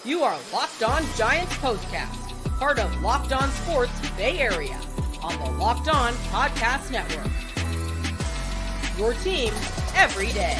You are Locked On Giants Postcast, part of Locked On Sports Bay Area, on the Locked On Podcast Network. Your team every day.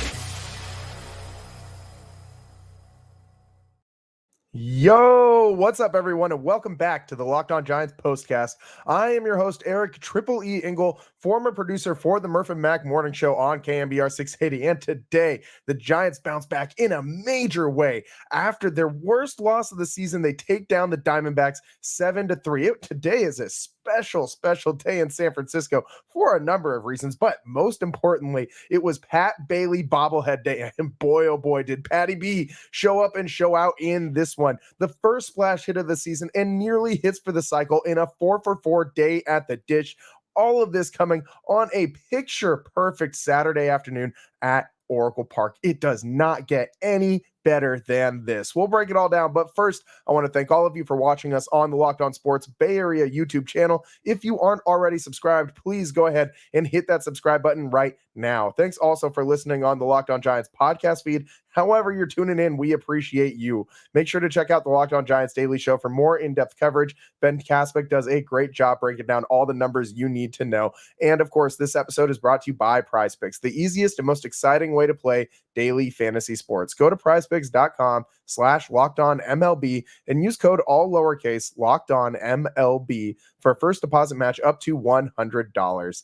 Yo, what's up, everyone, and welcome back to the Locked On Giants Postcast. I am your host, Eric Triple E Engel, former producer for the Murph and Mac Morning Show on KMBR 680. And today, the Giants bounce back in a major way. After their worst loss of the season, they take down the Diamondbacks 7-3. Today is a special day in San Francisco for a number of reasons, but most importantly, it was Pat Bailey bobblehead day, and boy, oh boy, did Patty B show up and show out in this one. The first splash hit of the season and nearly hits for the cycle in a 4-for-4 day at the dish. All of this coming on a picture-perfect Saturday afternoon at Oracle Park. It does not get any better than this. We'll break it all down, but first, I want to thank all of you for watching us on the Locked On Sports Bay Area YouTube channel. If you aren't already subscribed, please go ahead and hit that subscribe button right now. Thanks also for listening on the Locked On Giants podcast feed. However you're tuning in, we appreciate you. Make sure to check out the Locked On Giants Daily Show for more in-depth coverage. Ben Kaspick does a great job breaking down all the numbers you need to know. And of course, this episode is brought to you by PrizePicks, the easiest and most exciting way to play daily fantasy sports. Go to prizepicks.com/LockedOnMLB and use code all lowercase LockedOnMLB for a first deposit match up to $100.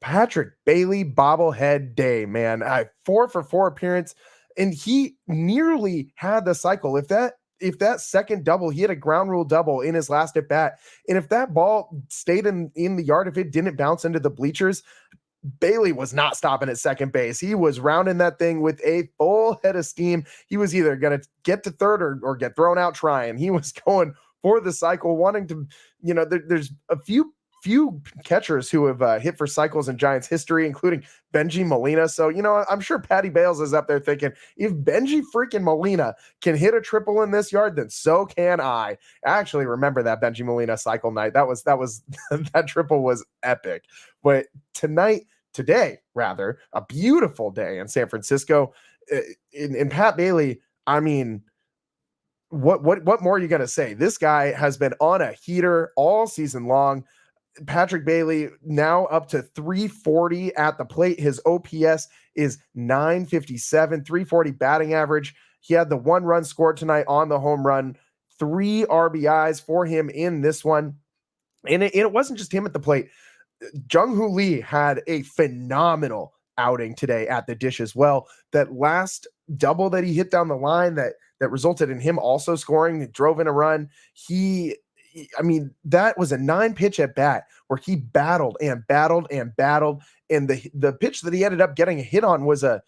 Patrick Bailey bobblehead day, man. 4-for-4 appearance, and he nearly had the cycle. If that second double, he had a ground rule double in his last at bat, and if that ball stayed in the yard, if it didn't bounce into the bleachers, Bailey was not stopping at second base. He was rounding that thing with a full head of steam. He was either going to get to third or get thrown out trying. He was going for the cycle, wanting to, there's a few catchers who have hit for cycles in Giants history, including Benji Molina. So, I'm sure Patty Bales is up there thinking, if Benji freaking Molina can hit a triple in this yard, then so can I. I actually remember that Benji Molina cycle night. That was that triple was epic. But today, a beautiful day in San Francisco. In Pat Bailey, I mean, what more are you going to say? This guy has been on a heater all season long. Patrick Bailey now up to 340 at the plate. His OPS is 957, 340 batting average. He had the 1 run scored tonight on the home run, 3 RBIs for him in this one. And it wasn't just him at the plate. Jung-Hoo Lee had a phenomenal outing today at the dish as well. That last double that he hit down the line that resulted in him also scoring, drove in a run. That was a 9-pitch at bat where he battled. And the pitch that he ended up getting a hit on was a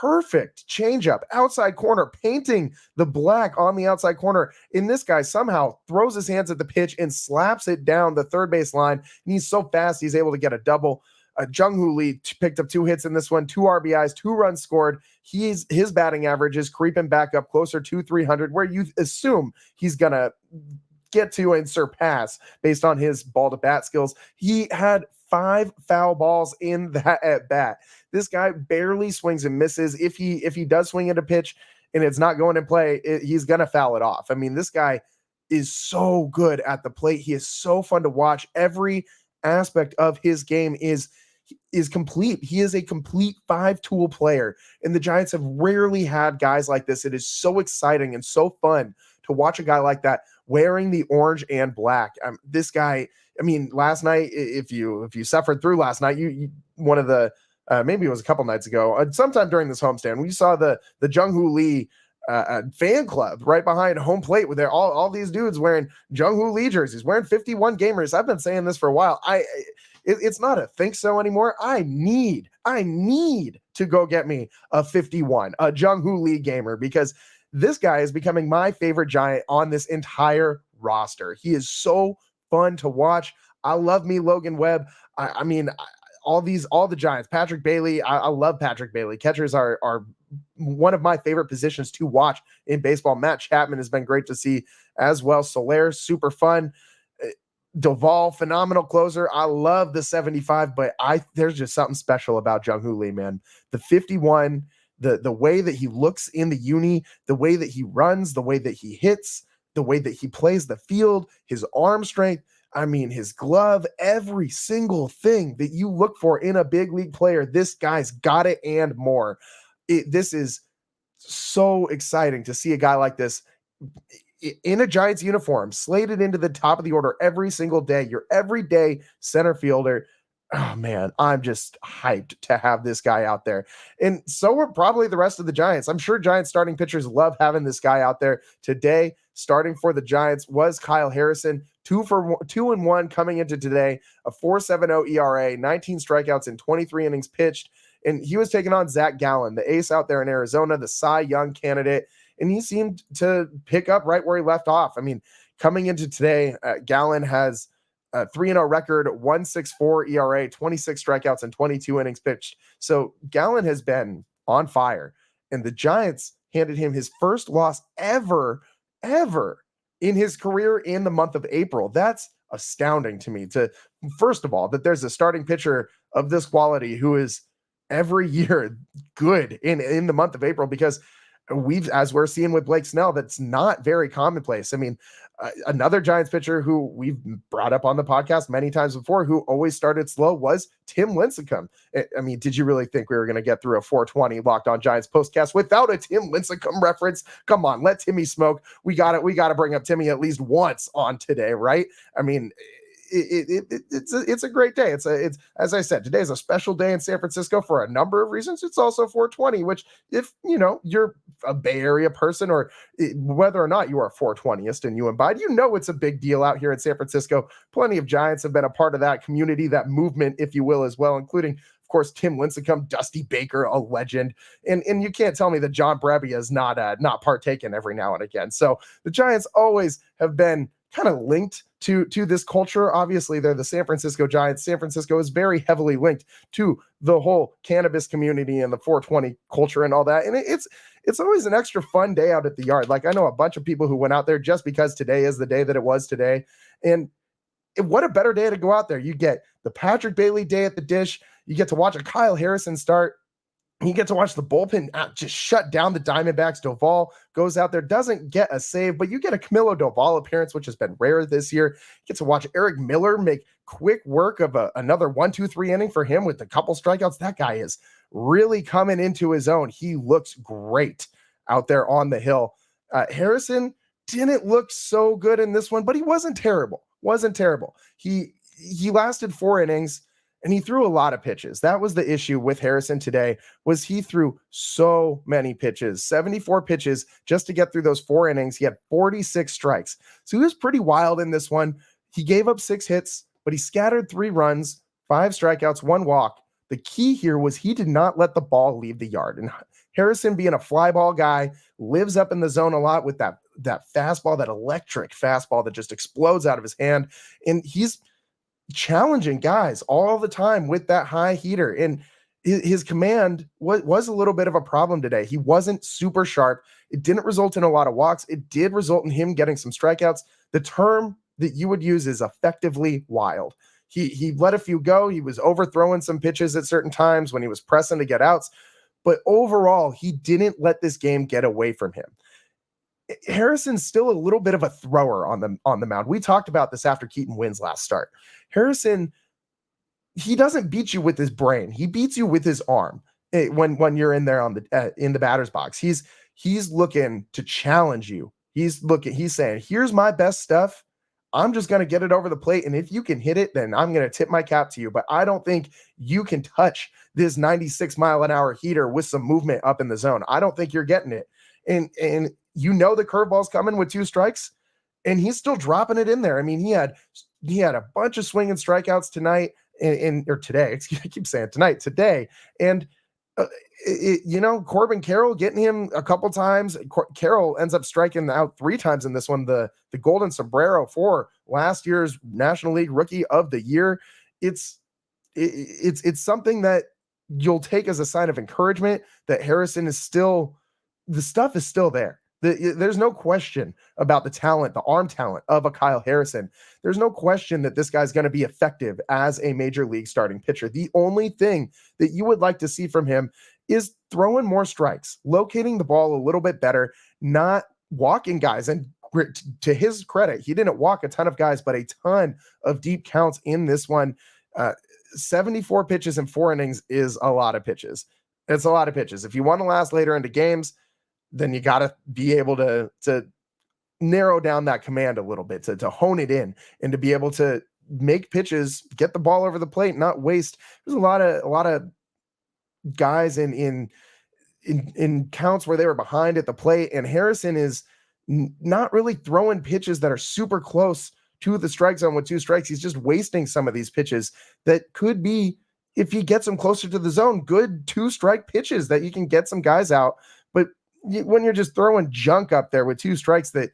perfect changeup, outside corner, painting the black on the outside corner. And this guy somehow throws his hands at the pitch and slaps it down the third base line. And he's so fast, he's able to get a double. Jung-Hoo Lee picked up 2 hits in this one, 2 RBIs, 2 runs scored. His batting average is creeping back up closer to 300, where you assume he's going to get to and surpass based on his ball to bat skills. He had 5 foul balls in that at bat. This guy barely swings and misses. If he does swing at a pitch and it's not going in play, he's going to foul it off. I mean, this guy is so good at the plate. He is so fun to watch. Every aspect of his game is complete. He is a complete 5-tool player, and the Giants have rarely had guys like this. It is so exciting and so fun to watch a guy like that wearing the orange and black. This guy, last night, if you suffered through last night, you one of the maybe it was a couple nights ago, sometime during this homestand, we saw the Jung-Hoo Lee fan club right behind home plate with all these dudes wearing Jung-Hoo Lee jerseys, wearing 51 gamers. I've been saying this for a while. It's not a think so anymore. I need to go get me a 51, a Jung-Hoo Lee gamer, because this guy is becoming my favorite Giant on this entire roster. He is so fun to watch. I love me Logan Webb. All the Giants. Patrick Bailey. I love Patrick Bailey. Catchers are one of my favorite positions to watch in baseball. Matt Chapman has been great to see as well. Soler, super fun. Duvall, phenomenal closer. I love the 75, but there's just something special about Jung-Hoo Lee, man. The 51, the way that he looks in the uni, the way that he runs, the way that he hits, the way that he plays the field, his arm strength, I mean, his glove, every single thing that you look for in a big league player, this guy's got it and more. This is so exciting to see a guy like this in a Giants uniform, slated into the top of the order every single day, your everyday center fielder. Oh man, I'm just hyped to have this guy out there. And so are probably the rest of the Giants. I'm sure Giants starting pitchers love having this guy out there. Today, starting for the Giants was Kyle Harrison, 2-1 coming into today, a 4.70 ERA, 19 strikeouts in 23 innings pitched. And he was taking on Zach Gallen, the ace out there in Arizona, the Cy Young candidate. And he seemed to pick up right where he left off. I mean, coming into today, Gallen has a 3-0 record, 1.64 ERA, 26 strikeouts, and 22 innings pitched. So Gallen has been on fire. And the Giants handed him his first loss ever in his career in the month of April. That's astounding to me. First of all, that there's a starting pitcher of this quality who is every year good in the month of April, because as we're seeing with Blake Snell, that's not very commonplace. I mean, another Giants pitcher who we've brought up on the podcast many times before, who always started slow, was Tim Lincecum. I mean, did you really think we were going to get through a 420 Locked On Giants postcast without a Tim Lincecum reference? Come on, let Timmy smoke. We got to bring up Timmy at least once on today, right? I mean, it's a great day. It's as I said, today is a special day in San Francisco for a number of reasons. It's also 420, which, if you're a Bay Area person, or whether or not you are a 420ist and you imbibe, it's a big deal out here in San Francisco. Plenty of Giants have been a part of that community, that movement, if you will, as well, including, of course, Tim Lincecum, Dusty Baker, a legend, and you can't tell me that John Brebbia is not partaken every now and again. So the Giants always have been kind of linked to this culture. Obviously, they're the San Francisco Giants. San Francisco is very heavily linked to the whole cannabis community and the 420 culture and all that. And it's always an extra fun day out at the yard. Like, I know a bunch of people who went out there just because today is the day that it was today. And what a better day to go out there. You get the Patrick Bailey day at the Dish. You get to watch a Kyle Harrison start. You get to watch the bullpen just shut down the Diamondbacks. Doval goes out there, doesn't get a save, but you get a Camilo Doval appearance, which has been rare this year. You get to watch Eric Miller make quick work of another 1-2-3 inning for him with a couple strikeouts. That guy is really coming into his own. He looks great out there on the hill. Harrison didn't look so good in this one, but he wasn't terrible. He lasted 4 innings. And he threw a lot of pitches. That was the issue with Harrison today, was he threw so many pitches, 74 pitches just to get through those 4 innings. He had 46 strikes. So he was pretty wild in this one. He gave up 6 hits, but he scattered 3 runs, 5 strikeouts, 1 walk. The key here was he did not let the ball leave the yard. And Harrison, being a fly ball guy, lives up in the zone a lot with that fastball, that electric fastball that just explodes out of his hand. And he's challenging guys all the time with that high heater, and his command was a little bit of a problem today. He wasn't super sharp. It didn't result in a lot of walks. It did result in him getting some strikeouts. The term that you would use is effectively wild. He let a few go. He was overthrowing some pitches at certain times when he was pressing to get outs, but overall, he didn't let this game get away from him. Harrison's still a little bit of a thrower on the mound. We talked about this after Keaton Wynn's last start. Harrison, he doesn't beat you with his brain. He beats you with his arm when you're in there in the batter's box. He's looking to challenge you. He's saying, here's my best stuff. I'm just going to get it over the plate. And if you can hit it, then I'm going to tip my cap to you. But I don't think you can touch this 96-mile-an-hour heater with some movement up in the zone. I don't think you're getting it. And the curveball's coming with 2 strikes, and he's still dropping it in there. I mean, he had a bunch of swinging strikeouts tonight or today. Excuse me, I keep saying today. And Corbin Carroll getting him a couple times. Carroll ends up striking out 3 times in this one. The golden sombrero for last year's National League Rookie of the Year. It's something that you'll take as a sign of encouragement that Harrison the stuff is still there. There's no question about the talent, the arm talent of a Kyle Harrison. There's no question that this guy's going to be effective as a major league starting pitcher. The only thing that you would like to see from him is throwing more strikes, locating the ball a little bit better, not walking guys. And to his credit, he didn't walk a ton of guys, but a ton of deep counts in this one. 74 pitches in 4 innings is a lot of pitches. It's a lot of pitches. If you want to last later into games, then you got to be able to narrow down that command a little bit, to hone it in, and to be able to make pitches, get the ball over the plate, not waste. There's a lot of guys in counts where they were behind at the plate, and Harrison is not really throwing pitches that are super close to the strike zone with 2 strikes. He's just wasting some of these pitches that could be, if he gets them closer to the zone, good 2-strike pitches that you can get some guys out. But when you're just throwing junk up there with 2 strikes that,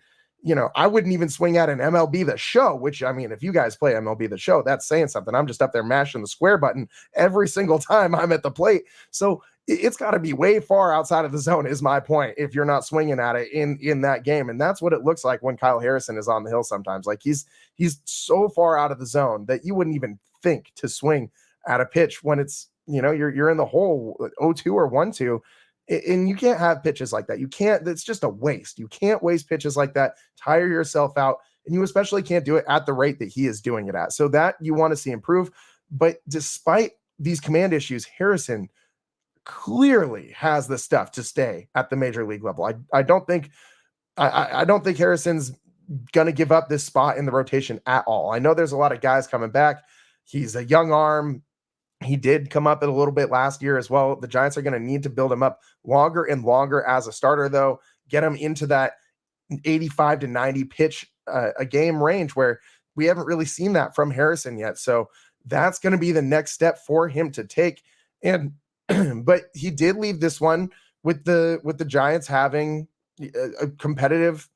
I wouldn't even swing at an MLB The Show, which, I mean, if you guys play MLB The Show, that's saying something. I'm just up there mashing the square button every single time I'm at the plate. So it's got to be way far outside of the zone, is my point, if you're not swinging at it in that game. And that's what it looks like when Kyle Harrison is on the hill sometimes. Like he's so far out of the zone that you wouldn't even think to swing at a pitch when it's, you're in the hole 0-2 or 1-2. And you can't have pitches like that. You can't, it's just a waste. You can't waste pitches like that, tire yourself out. And you especially can't do it at the rate that he is doing it at. So that you want to see improve. But despite these command issues, Harrison clearly has the stuff to stay at the major league level. I don't think Harrison's going to give up this spot in the rotation at all. I know there's a lot of guys coming back. He's a young arm. He did come up a little bit last year as well. The Giants are going to need to build him up longer and longer as a starter, though, get him into that 85 to 90 pitch a game range where we haven't really seen that from Harrison yet. So that's going to be the next step for him to take. And but he did leave this one with the Giants having a competitive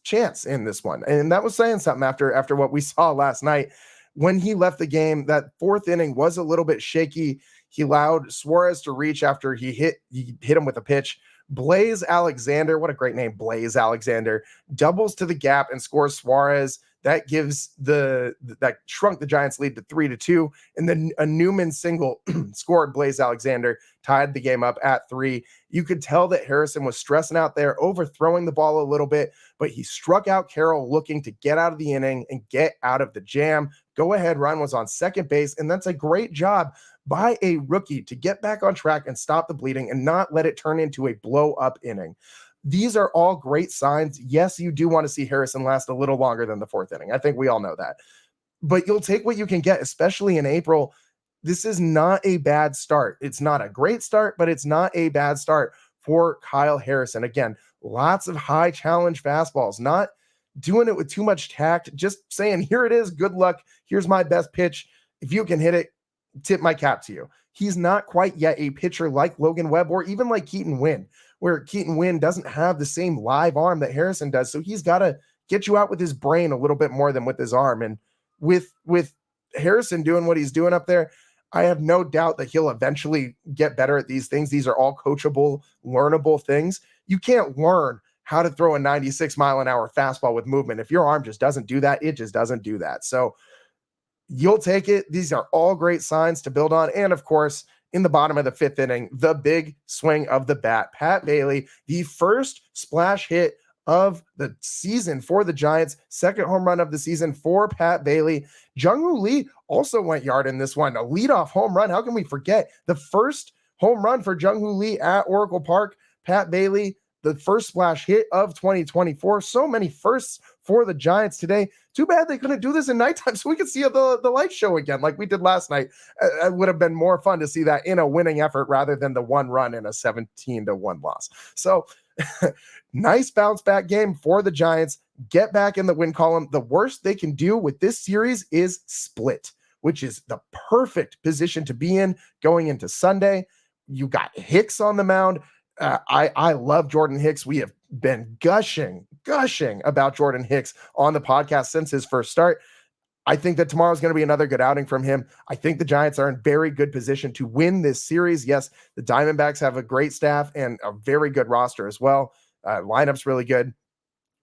chance in this one. And that was saying something after what we saw last night. When he left the game, that 4th inning was a little bit shaky. He allowed Suarez to reach after he hit him with a pitch. Blaze Alexander, what a great name, Blaze Alexander, doubles to the gap and scores Suarez. That gives that shrunk the Giants' lead to 3-2. And then a Newman single scored Blaze Alexander, tied the game up at 3. You could tell that Harrison was stressing out there, overthrowing the ball a little bit, but he struck out Carroll looking to get out of the inning and get out of the jam. Go-ahead run was on second base, and that's a great job by a rookie to get back on track and stop the bleeding and not let it turn into a blow-up inning. These are all great signs. Yes, you do want to see Harrison last a little longer than the 4th inning. I think we all know that. But you'll take what you can get, especially in April. This is not a bad start. It's not a great start, but it's not a bad start for Kyle Harrison. Again, lots of high challenge fastballs, not doing it with too much tact, just saying, here it is, good luck, here's my best pitch. If you can hit it, tip my cap to you. He's not quite yet a pitcher like Logan Webb or even like Keaton Winn, where Keaton Winn doesn't have the same live arm that Harrison does. So he's got to get you out with his brain a little bit more than with his arm. And with Harrison doing what he's doing up there, I have no doubt that he'll eventually get better at these things. These are all coachable, learnable things. You can't learn how to throw a 96-mile-an-hour fastball with movement. If your arm just doesn't do that, it just doesn't do that. So you'll take it. These are all great signs to build on. And of course, in the bottom of the 5th inning, the big swing of the bat, Pat Bailey, the first splash hit of the season for the Giants, 2nd home run of the season for Pat Bailey. Jung-Hoo Lee also went yard in this one, a leadoff home run. How can we forget the first home run for Jung-Hoo Lee at Oracle Park? Pat Bailey, the first splash hit of 2024. So many firsts for the Giants today. Too bad they couldn't do this in nighttime so we could see the light show again like we did last night. It would have been more fun to see that in a winning effort rather than the 1 run in a 17-1 loss. So nice bounce back game for the Giants. Get back in the win column. The worst they can do with this series is split, which is the perfect position to be in going into Sunday. You got Hicks on the mound. I love Jordan Hicks. We have been gushing about Jordan Hicks on the podcast since his first start. I think that tomorrow's going to be another good outing from him. I think the Giants are in very good position to win this series. Yes, the Diamondbacks have a great staff and a very good roster as well. Lineup's really good.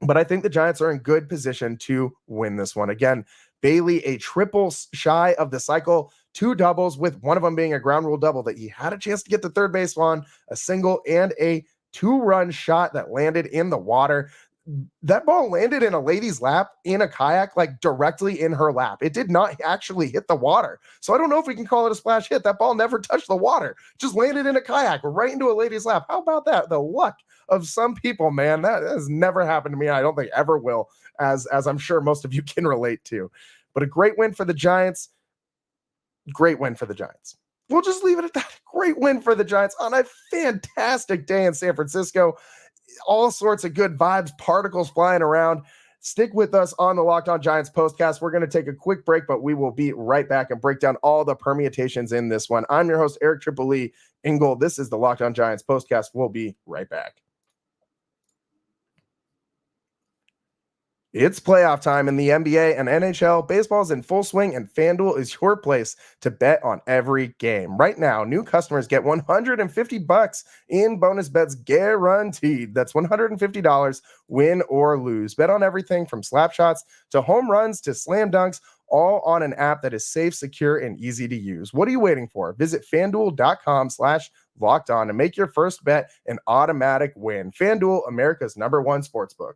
But I think the Giants are in good position to win this one. Again, Bailey, a triple shy of the cycle, 2 doubles, with one of them being a ground rule double that he had a chance to get to third base on, a single and a 2-run shot that landed in the water. That ball landed in a lady's lap in a kayak, like directly in her lap. It did not actually hit the water. So I don't know if we can call it a splash hit. That ball never touched the water, just landed in a kayak right into a lady's lap. How about that? The luck of some people, man. That has never happened to me. I don't think ever will, as I'm sure most of you can relate to. But a great win for the Giants. Great win for the Giants. We'll just leave it at that. Great win for the Giants on a fantastic day in San Francisco. All sorts of good vibes, particles flying around. Stick with us on the Locked On Giants postcast. We're going to take a quick break, but we will be right back and break down all the permutations in this one. I'm your host, Eric Triple E Engel. This is the Locked On Giants postcast. We'll be right back. It's playoff time in the NBA and NHL. Baseball's in full swing, and FanDuel is your place to bet on every game. Right now, new customers get $150 in bonus bets guaranteed. That's $150, win or lose. Bet on everything from slap shots to home runs to slam dunks, all on an app that is safe, secure, and easy to use. What are you waiting for? Visit FanDuel.com/lockedon and make your first bet an automatic win. FanDuel, America's #1 sportsbook.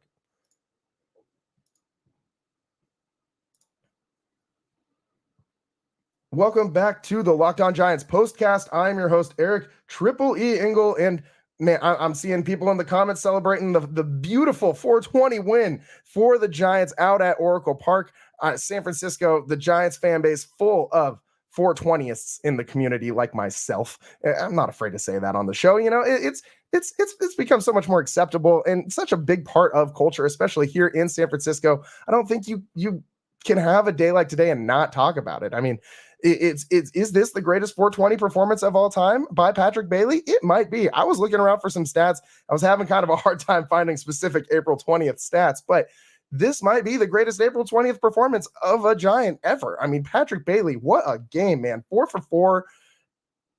Welcome back to the Locked On Giants postcast. I'm your host, Eric Triple E Engel, and man, I'm seeing people in the comments celebrating the beautiful 420 win for the Giants out at Oracle Park, San Francisco. The Giants fan base full of 420ists in the community, like myself. I'm not afraid to say that on the show. You know, it's become so much more acceptable and such a big part of culture, especially here in San Francisco. I don't think you can have a day like today and not talk about it. I mean, is this the greatest 420 performance of all time by Patrick Bailey? It might be. I was looking around for some stats. I was having kind of a hard time finding specific April 20th stats, but this might be the greatest April 20th performance of a Giant ever. I mean, Patrick Bailey, what a game, man. 4 for 4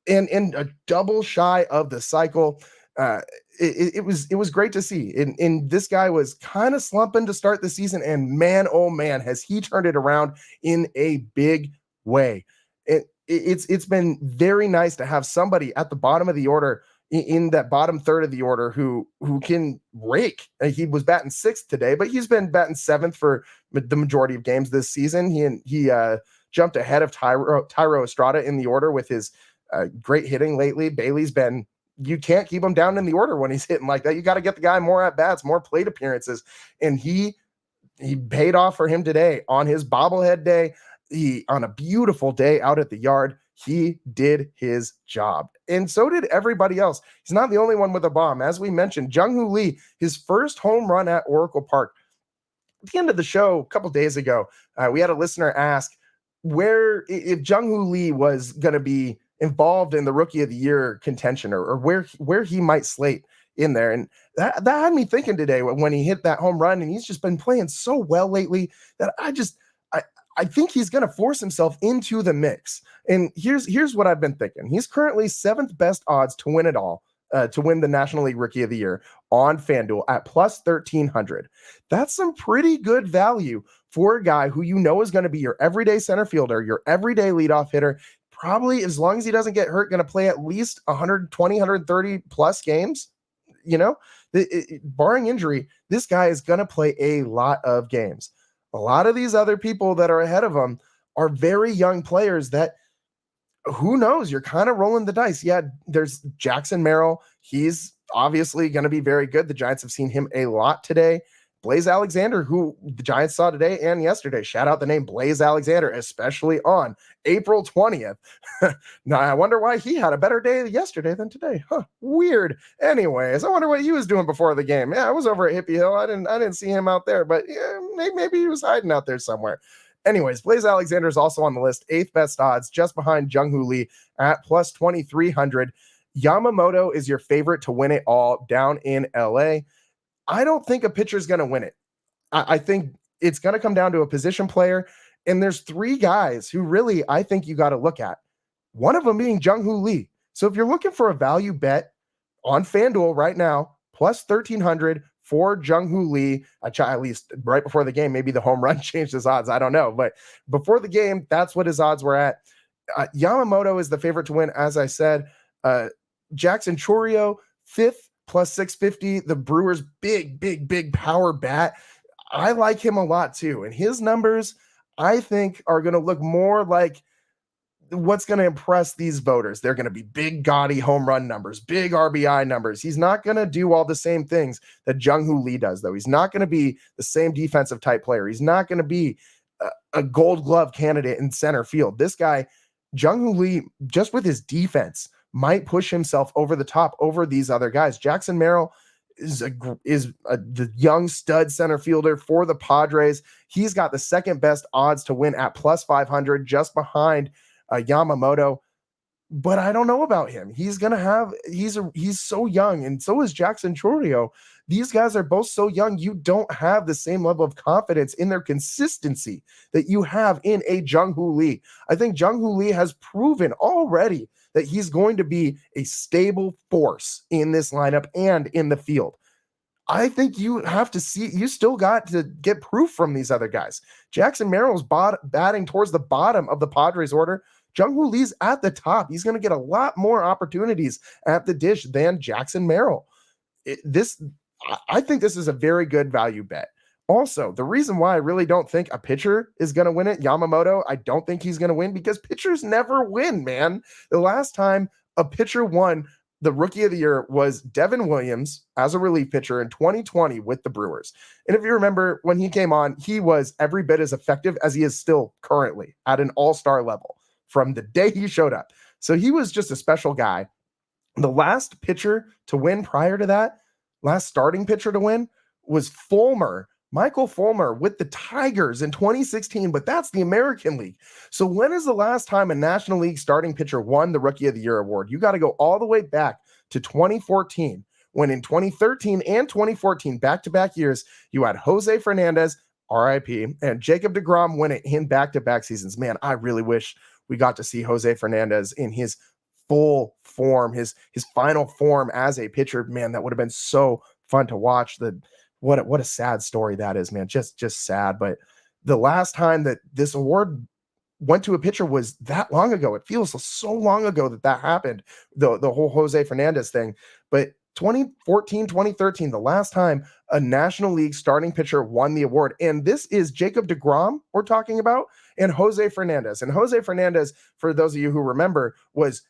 and a double shy of the cycle. It was great to see. And this guy was kind of slumping to start the season, and man, oh man, has he turned it around in a big way. It's been very nice to have somebody at the bottom of the order, in that bottom third of the order, who can rake. He was batting 6th today, but he's been batting 7th for the majority of games this season. He jumped ahead of Tyro Estrada in the order with his great hitting lately. Bailey's been, you can't keep him down in the order when he's hitting like that. You got to get the guy more at bats, more plate appearances, and he paid off for him today on his bobblehead day. On a beautiful day out at the yard, he did his job. And so did everybody else. He's not the only one with a bomb. As we mentioned, Jung-Hoo Lee, his first home run at Oracle Park. At the end of the show a couple days ago, we had a listener ask if Jung-Hoo Lee was going to be involved in the Rookie of the Year contention, or where he might slate in there. And that had me thinking today when he hit that home run, and he's just been playing so well lately that I think he's going to force himself into the mix. And here's what I've been thinking. He's currently 7th best odds to win it all, to win the National League Rookie of the Year on FanDuel at plus 1,300. That's some pretty good value for a guy who you know is going to be your everyday center fielder, your everyday leadoff hitter, probably, as long as he doesn't get hurt, going to play at least 120, 130 plus games. You know, barring injury, this guy is going to play a lot of games. A lot of these other people that are ahead of him are very young players that, who knows, you're kind of rolling the dice. Yeah, there's Jackson Merrill. He's obviously going to be very good. The Giants have seen him a lot today. Blaze Alexander, who the Giants saw today and yesterday. Shout out the name Blaze Alexander, especially on April 20th. Now, I wonder why he had a better day yesterday than today. Weird. Anyways, I wonder what he was doing before the game. Yeah, I was over at Hippie Hill. I didn't see him out there, but yeah, maybe he was hiding out there somewhere. Anyways, Blaze Alexander is also on the list, 8th best odds, just behind Jung-Hoo Lee at plus 2,300. Yamamoto is your favorite to win it all down in LA. I don't think a pitcher is going to win it. I think it's going to come down to a position player. And there's 3 guys who really, I think you got to look at. One of them being Jung-Hoo Lee. So if you're looking for a value bet on FanDuel right now, plus 1,300 for Jung-Hoo Lee, at least right before the game, maybe the home run changed his odds. I don't know. But before the game, that's what his odds were at. Yamamoto is the favorite to win, as I said. Jackson Chourio, 5th, plus 650. The Brewers' big power bat. I like him a lot too. And his numbers, I think, are going to look more like what's going to impress these voters. They're going to be big, gaudy home run numbers, big RBI numbers. He's not going to do all the same things that Jung-Hoo Lee does, though. He's not going to be the same defensive type player. He's not going to be a Gold Glove candidate in center field. This guy, Jung-Hoo Lee, just with his defense, might push himself over the top over these other guys. Jackson Merrill is the young stud center fielder for the Padres. He's got the second best odds to win at plus 500, just behind Yamamoto. But I don't know about him. He's so young, and so is Jackson Chourio. These guys are both so young. You don't have the same level of confidence in their consistency that you have in a Jung-Hoo Lee. I think Jung-Hoo Lee has proven already that he's going to be a stable force in this lineup and in the field. I think you still got to get proof from these other guys. Jackson Merrill's batting towards the bottom of the Padres order. Jung-Hoo Lee's at the top. He's going to get a lot more opportunities at the dish than Jackson Merrill. I think this is a very good value bet. Also, the reason why I really don't think a pitcher is going to win it, Yamamoto, I don't think he's going to win because pitchers never win, man. The last time a pitcher won the Rookie of the Year was Devin Williams as a relief pitcher in 2020 with the Brewers. And if you remember, when he came on, he was every bit as effective as he is still currently at an all-star level from the day he showed up. So he was just a special guy. The last pitcher to win prior to that, last starting pitcher to win, was Michael Fulmer with the Tigers in 2016, but that's the American League. So when is the last time a National League starting pitcher won the Rookie of the Year award? You got to go all the way back to 2014, when in 2013 and 2014, back-to-back years, you had Jose Fernandez, RIP, and Jacob deGrom win it in back-to-back seasons. Man, I really wish we got to see Jose Fernandez in his full form, his final form as a pitcher. Man, that would have been so fun to watch. What a sad story that is, man. Just sad. But the last time that this award went to a pitcher was that long ago. It feels so long ago that happened, the whole Jose Fernandez thing. But 2014, 2013, the last time a National League starting pitcher won the award. And this is Jacob deGrom we're talking about, and Jose Fernandez. And Jose Fernandez, for those of you who remember, was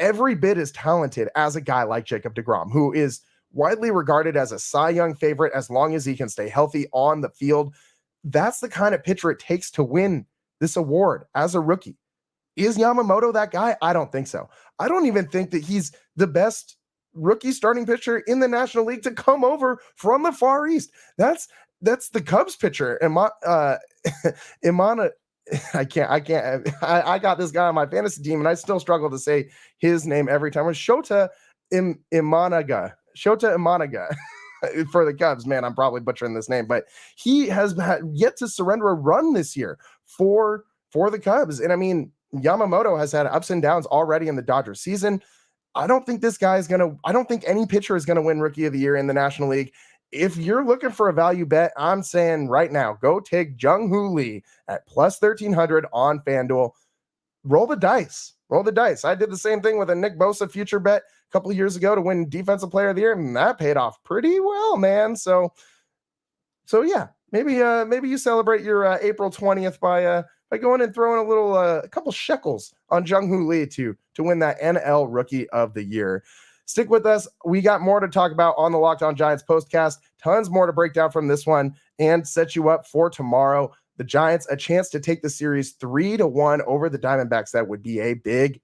every bit as talented as a guy like Jacob deGrom, who is widely regarded as a Cy Young favorite as long as he can stay healthy on the field. That's the kind of pitcher it takes to win this award as a rookie. Is Yamamoto that guy? I don't think so. I don't even think that he's the best rookie starting pitcher in the National League to come over from the Far East. That's the Cubs pitcher. Imana. I got this guy on my fantasy team, and I still struggle to say his name every time. It's Shota Imanaga for the Cubs. Man, I'm probably butchering this name, but he has yet to surrender a run this year for the Cubs. And I mean, Yamamoto has had ups and downs already in the Dodgers season. I don't think any pitcher is going to win Rookie of the Year in the National League. If you're looking for a value bet, I'm saying right now, go take Jung-Hoo Lee at plus 1,300 on FanDuel. Roll the dice. I did the same thing with a Nick Bosa future bet a couple of years ago to win Defensive Player of the Year, and that paid off pretty well, man. So yeah, maybe you celebrate your April 20th by going and throwing a couple shekels on Jung-Hoo Lee to win that NL Rookie of the Year. Stick with us. We got more to talk about on the Locked On Giants postcast. Tons more to break down from this one and set you up for tomorrow. The Giants, a chance to take the series 3-1 over the Diamondbacks. That would be a big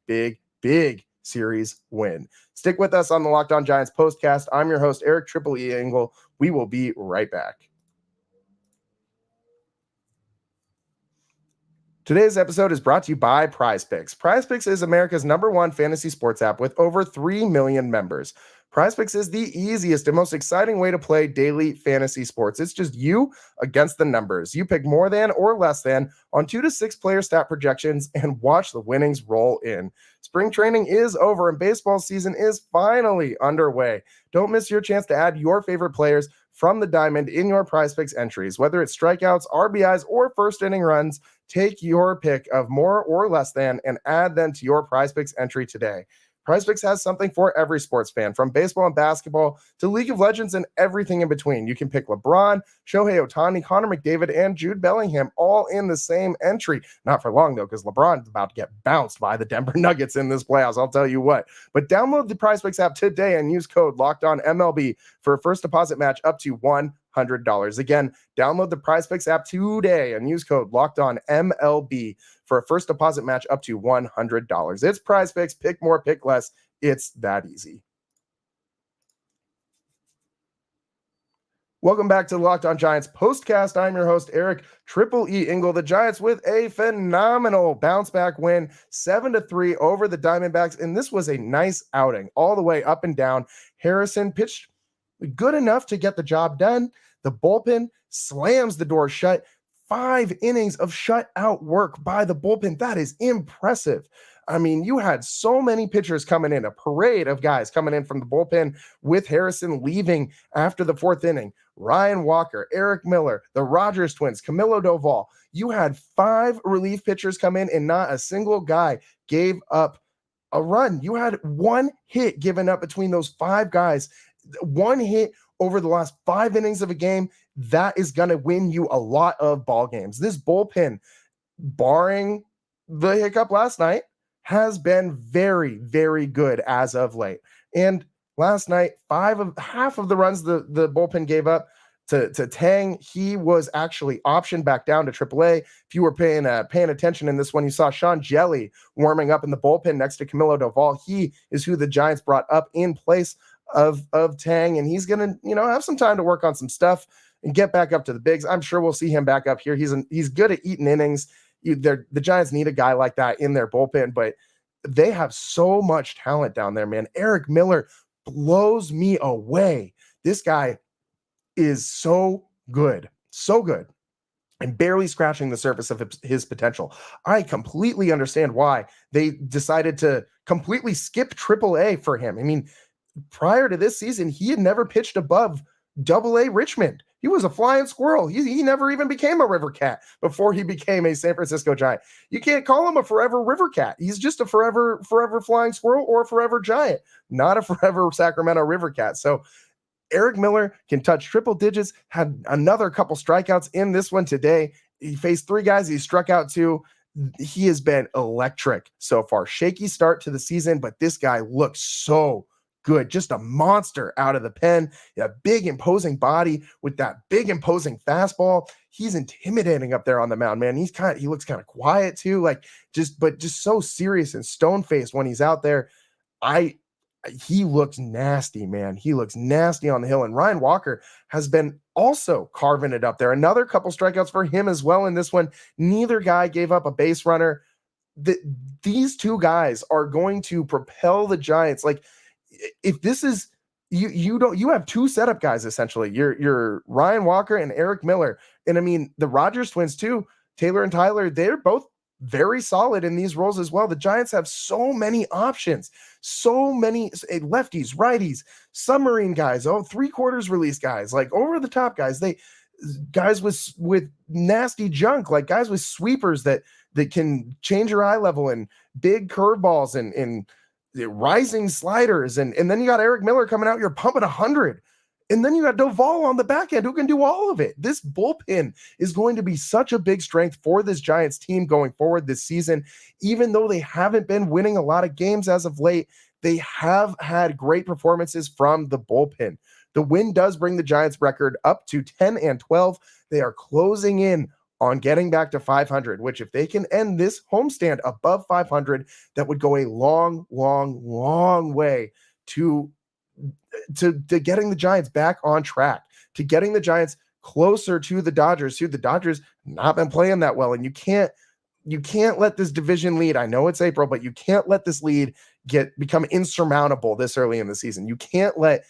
series win. Stick with us on the Locked On Giants postcast. I'm your host, Eric Triple E Engel. We will be right back. Today's episode is brought to you by PrizePicks. PrizePicks is America's #1 fantasy sports app with over 3 million members. PrizePicks is the easiest and most exciting way to play daily fantasy sports. It's just you against the numbers. You pick more than or less than on 2 to 6 player stat projections and watch the winnings roll in. Spring training is over and baseball season is finally underway. Don't miss your chance to add your favorite players from the diamond in your PrizePicks entries. Whether it's strikeouts, RBIs, or first inning runs, take your pick of more or less than and add them to your PrizePicks entry today. PrizePicks has something for every sports fan, from baseball and basketball to League of Legends and everything in between. You can pick LeBron, Shohei Ohtani, Connor McDavid, and Jude Bellingham all in the same entry. Not for long, though, because LeBron's about to get bounced by the Denver Nuggets in this playoffs, I'll tell you what. But download the PrizePicks app today and use code LOCKEDONMLB for a first deposit match up to $100. Again, download the PrizePicks app today and use code LOCKEDONMLB for a first deposit match up to $100. It's PrizePicks. Pick more, pick less. It's that easy. Welcome back to the Locked On Giants postcast. I'm your host, Eric Triple E Engel. The Giants with a phenomenal bounce back win, 7-3 over the Diamondbacks. And this was a nice outing all the way up and down. Harrison pitched good enough to get the job done. The bullpen slams the door shut. 5 innings of shutout work by the bullpen. That is impressive. I mean, you had so many pitchers coming in, a parade of guys coming in from the bullpen, with Harrison leaving after the 4th inning. Ryan Walker, Eric Miller, the Rogers twins, Camilo Doval. You had 5 relief pitchers come in and not a single guy gave up a run. You had 1 hit given up between those 5 guys. 1 hit over the last 5 innings of a game. That is going to win you a lot of ball games. This bullpen, barring the hiccup last night, has been very, very good as of late. And last night, half of the runs the bullpen gave up to Tang, he was actually optioned back down to AAA. If you were paying attention in this one, you saw Sean Jelly warming up in the bullpen next to Camilo Doval. He is who the Giants brought up in place of Tang, and he's gonna have some time to work on some stuff and get back up to the bigs. I'm sure we'll see him back up here. He's good at eating innings. The Giants need a guy like that in their bullpen, but they have so much talent down there, man. Eric Miller blows me away. This guy is so good, and barely scratching the surface of his potential. I completely understand why they decided to completely skip AAA for him. I mean, prior to this season, he had never pitched above AA Richmond. He was a flying squirrel. He never even became a River Cat before he became a San Francisco Giant. You can't call him a forever River Cat. He's just a forever flying squirrel or a forever Giant, not a forever Sacramento River Cat. So Eric Miller can touch triple digits, had another couple strikeouts in this one today. He faced 3 guys. He struck out 2. He has been electric so far. Shaky start to the season, but this guy looks so good. Just a monster out of the pen. A big imposing body with that big imposing fastball. He's intimidating up there on the mound, man. He looks kind of quiet too, but just so serious and stone-faced when he's out there. He looks nasty, man. He looks nasty on the hill. And Ryan Walker has been also carving it up there. Another couple strikeouts for him as well in this one. Neither guy gave up a base runner. These 2 guys are going to propel the Giants. If this is you have 2 setup guys essentially. You're Ryan Walker and Eric Miller. And I mean, the Rogers twins too, Taylor and Tyler, they're both very solid in these roles as well. The Giants have so many options, so many lefties, righties, submarine guys, 3/4 release guys, over the top guys. Guys with nasty junk, guys with sweepers that can change your eye level, and big curveballs and rising sliders. And then you got Eric Miller coming out, you're pumping 100. And then you got Doval on the back end who can do all of it. This bullpen is going to be such a big strength for this Giants team going forward this season. Even though they haven't been winning a lot of games as of late, they have had great performances from the bullpen. The win does bring the Giants record up to 10-12. They are closing in on getting back to 500, which if they can end this homestand above 500, that would go a long, long, long way to getting the Giants back on track, to getting the Giants closer to the Dodgers, who the Dodgers not been playing that well. And you can't let this division lead. I know it's April, but you can't let this lead become insurmountable this early in the season. You can't let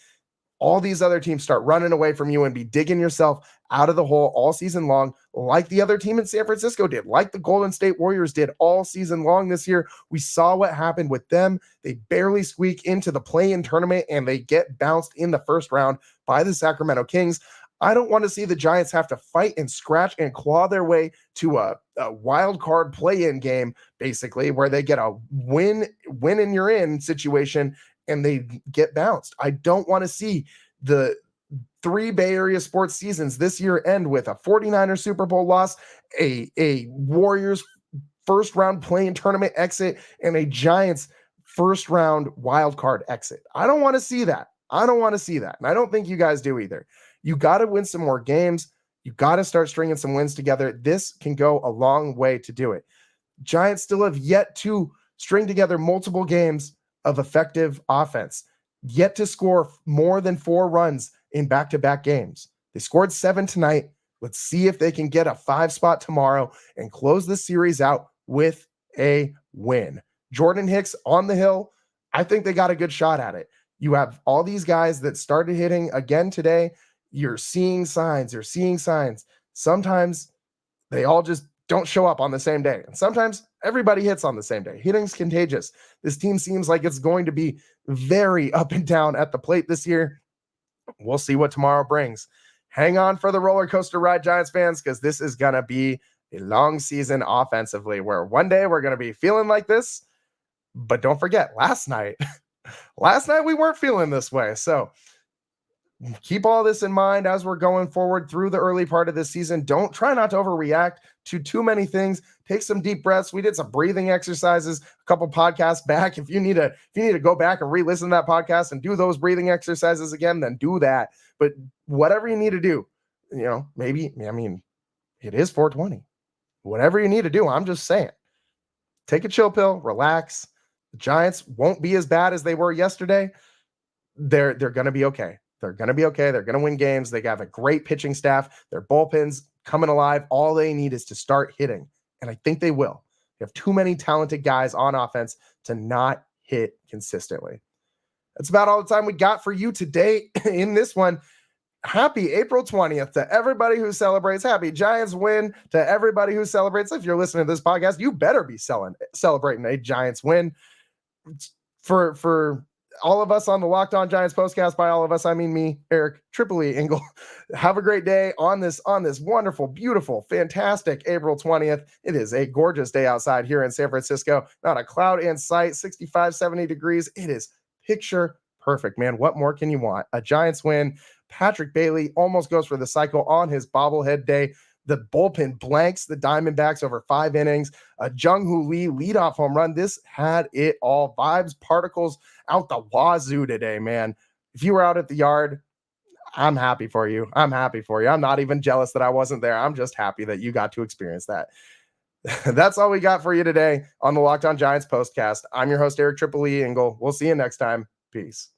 all these other teams start running away from you and be digging yourself out of the hole all season long, like the other team in San Francisco did, like the Golden State Warriors did all season long this year. We saw what happened with them. They barely squeak into the play-in tournament and they get bounced in the first round by the Sacramento Kings. I don't want to see the Giants have to fight and scratch and claw their way to a wild card play-in game, basically, where they get a win and you're in situation and they get bounced. I don't want to see the 3 Bay Area sports seasons this year end with a 49ers Super Bowl loss, a Warriors first round play-in tournament exit, and a Giants first round wild card exit. I don't want to see that. I don't want to see that. And I don't think you guys do either. You got to win some more games. You got to start stringing some wins together. This can go a long way to do it. Giants still have yet to string together multiple games of effective offense, yet to score more than 4 runs in back-to-back games. They scored 7 tonight. Let's see if they can get a 5 spot tomorrow and close the series out with a win. Jordan Hicks on the hill. I think they got a good shot at it. You have all these guys that started hitting again today. You're seeing signs. You're seeing signs. Sometimes they all just don't show up on the same day. And sometimes everybody hits on the same day. Hitting's contagious. This team seems like it's going to be very up and down at the plate this year. We'll see what tomorrow brings. Hang on for the roller coaster ride, Giants fans, because this is going to be a long season offensively where one day we're going to be feeling like this. But don't forget, last night we weren't feeling this way. So keep all this in mind as we're going forward through the early part of this season. Don't try not to overreact to too many things. Take some deep breaths. We did some breathing exercises a couple podcasts back. If you need to go back and re-listen to that podcast and do those breathing exercises again, then do that. But whatever you need to do, it is 420. Whatever you need to do, I'm just saying. Take a chill pill, relax. The Giants won't be as bad as they were yesterday. They're going to be okay. They're going to be okay. They're going to win games. They have a great pitching staff. Their bullpen's coming alive. All they need is to start hitting. And I think they will. They have too many talented guys on offense to not hit consistently. That's about all the time we got for you today in this one. Happy April 20th to everybody who celebrates. Happy Giants win to everybody who celebrates. If you're listening to this podcast, you better be celebrating a Giants win. For all of us on the Locked On Giants postcast, by all of us, I mean me, Eric Tripoli Engel. Have a great day on this wonderful, beautiful, fantastic April 20th. It is a gorgeous day outside here in San Francisco. Not a cloud in sight, 65, 70 degrees. It is picture perfect, man. What more can you want? A Giants win. Patrick Bailey almost goes for the cycle on his bobblehead day. The bullpen blanks the Diamondbacks over 5 innings. A Jung-Hoo Lee leadoff home run. This had it all. Vibes, particles out the wazoo today, man. If you were out at the yard, I'm happy for you. I'm not even jealous that I wasn't there. I'm just happy that you got to experience that. That's all we got for you today on the Locked On Giants postcast. I'm your host, Eric Tripoli Engel. We'll see you next time. Peace.